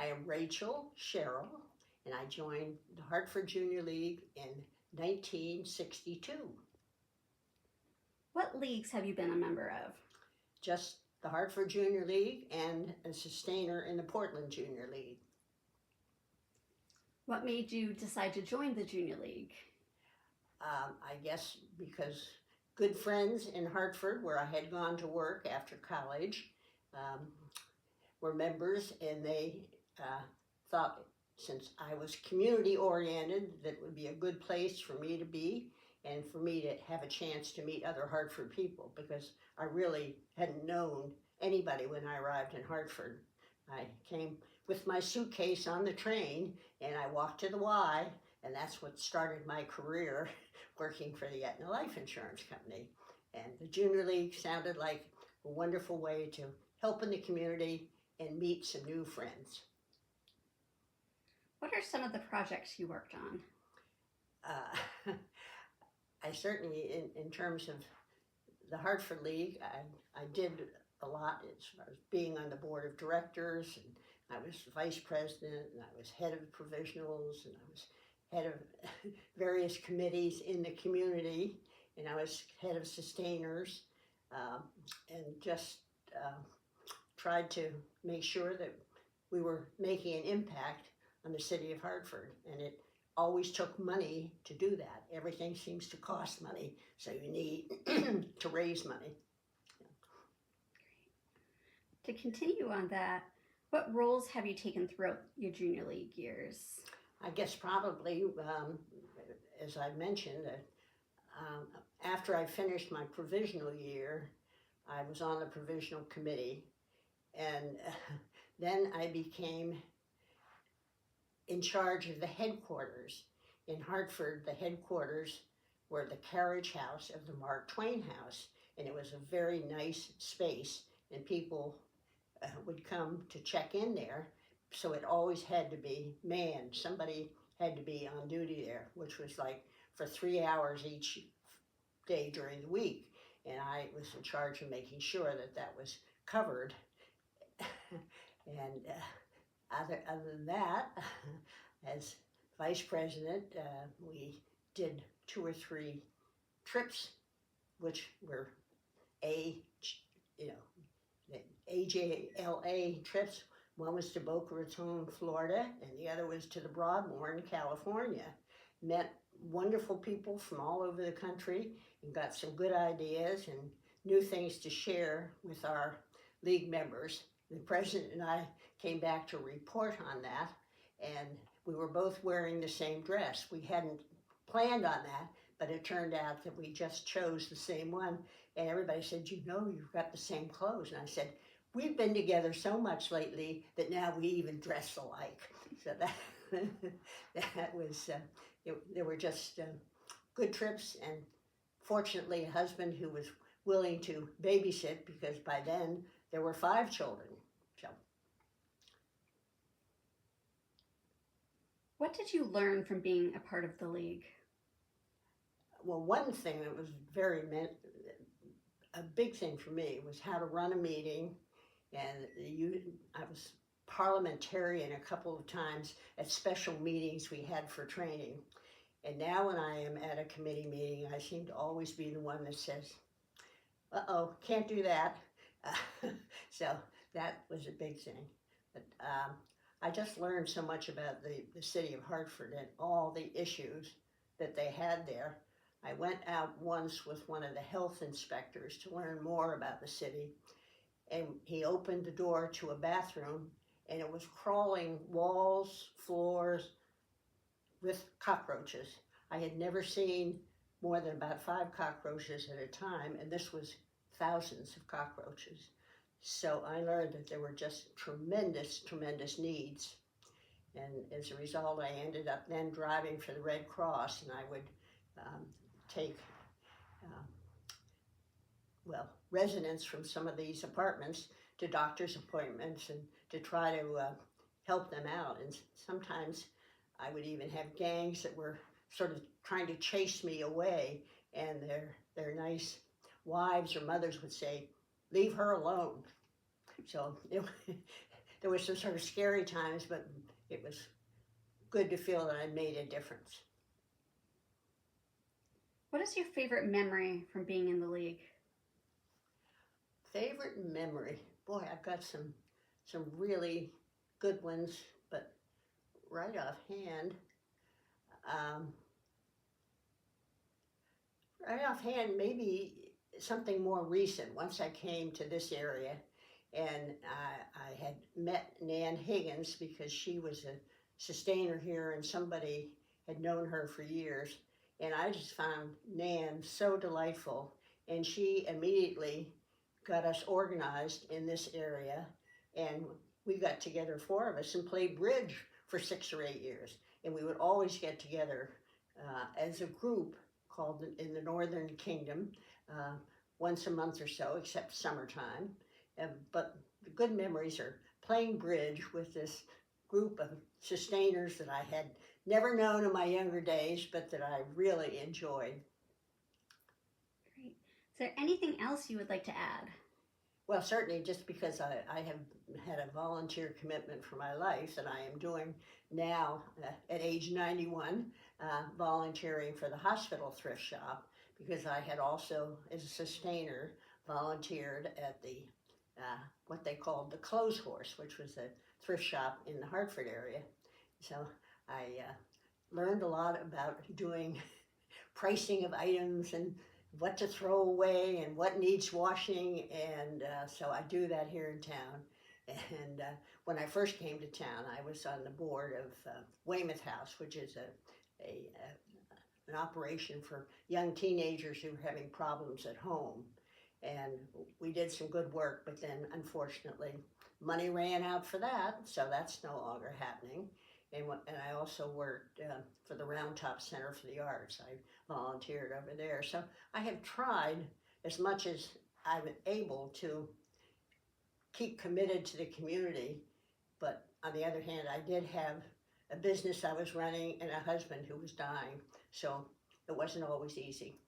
I am Rachael Sherrill, and I joined the Hartford Junior League in 1962. What leagues have you been a member of? Just the Hartford Junior League and a sustainer in the Portland Junior League. What made you decide to join the Junior League? I guess because good friends in Hartford, where I had gone to work after college, were members, and they thought, since I was community oriented, that it would be a good place for me to be and for me to have a chance to meet other Hartford people, because I really hadn't known anybody when I arrived in Hartford. I came with my suitcase on the train and I walked to the Y, and that's what started my career working for the Aetna Life Insurance Company. And the Junior League sounded like a wonderful way to help in the community and meet some new friends. What are some of the projects you worked on? I certainly, in terms of the Hartford League, I did a lot as far as being on the board of directors, and I was vice president, and I was head of provisionals, and I was head of various committees in the community, and I was head of sustainers, and just tried to make sure that we were making an impact on the city of Hartford, and it always took money to do that. Everything seems to cost money, so you need to raise money. To continue on that, what roles have you taken throughout your Junior League years? I guess probably, as I mentioned, after I finished my provisional year, I was on the provisional committee, and then I became in charge of the headquarters. In Hartford, the headquarters were the carriage house of the Mark Twain House, and it was a very nice space, and people would come to check in there, so it always had to be manned. Somebody had to be on duty there, which was like for 3 hours each day during the week, and I was in charge of making sure that that was covered. And other than that, as vice president, we did 2 or 3 trips, which were AJLA trips. One was to Boca Raton, Florida, and the other was to the Broadmoor in California. Met wonderful people from all over the country and got some good ideas and new things to share with our league members. The president and I came back to report on that, and we were both wearing the same dress. We hadn't planned on that, but it turned out that we just chose the same one, and everybody said, "You know, you've got the same clothes." And I said, "We've been together so much lately that now we even dress alike." So that that was, there were just good trips, and fortunately a husband who was willing to babysit, because by then there were 5 children. So. What did you learn from being a part of the league? Well, one thing that was a big thing for me was how to run a meeting, and I was parliamentarian a couple of times at special meetings we had for training. And now when I am at a committee meeting, I seem to always be the one that says, "Uh-oh, can't do that." So that was a big thing. But I just learned so much about the city of Hartford and all the issues that they had there. I went out once with one of the health inspectors to learn more about the city, and he opened the door to a bathroom, and it was crawling walls, floors with cockroaches. I had never seen more than about 5 cockroaches at a time, and this was thousands of cockroaches. So I learned that there were just tremendous, tremendous needs. And as a result, I ended up then driving for the Red Cross, and I would take residents from some of these apartments to doctor's appointments and to try to help them out. And sometimes I would even have gangs that were sort of trying to chase me away, and their nice wives or mothers would say, "Leave her alone." So there was some sort of scary times, but it was good to feel that I made a difference. What is your favorite memory from being in the league? Favorite memory? Boy, I've got some really good ones, but right offhand, maybe something more recent. Once I came to this area, and I had met Nan Higgins because she was a sustainer here, and somebody had known her for years. And I just found Nan so delightful, and she immediately got us organized in this area, and we got together, 4 of us, and played bridge for 6 or 8 years. And we would always get together as a group called in the Northern Kingdom once a month or so, except summertime. But the good memories are playing bridge with this group of sustainers that I had never known in my younger days, but that I really enjoyed. Great. Is there anything else you would like to add? Well, certainly, just because I have had a volunteer commitment for my life that I am doing now at age 91, volunteering for the hospital thrift shop, because I had also, as a sustainer, volunteered at the what they called the Clothes Horse, which was a thrift shop in the Hartford area. So I learned a lot about doing pricing of items and what to throw away and what needs washing, and so I do that here in town. And when I first came to town, I was on the board of Weymouth House, which is an operation for young teenagers who were having problems at home. And we did some good work, but then unfortunately money ran out for that, so that's no longer happening. And I also worked for the Round Top Center for the Arts. I volunteered over there. So I have tried as much as I'm able to keep committed to the community. But on the other hand, I did have a business I was running and a husband who was dying. So it wasn't always easy.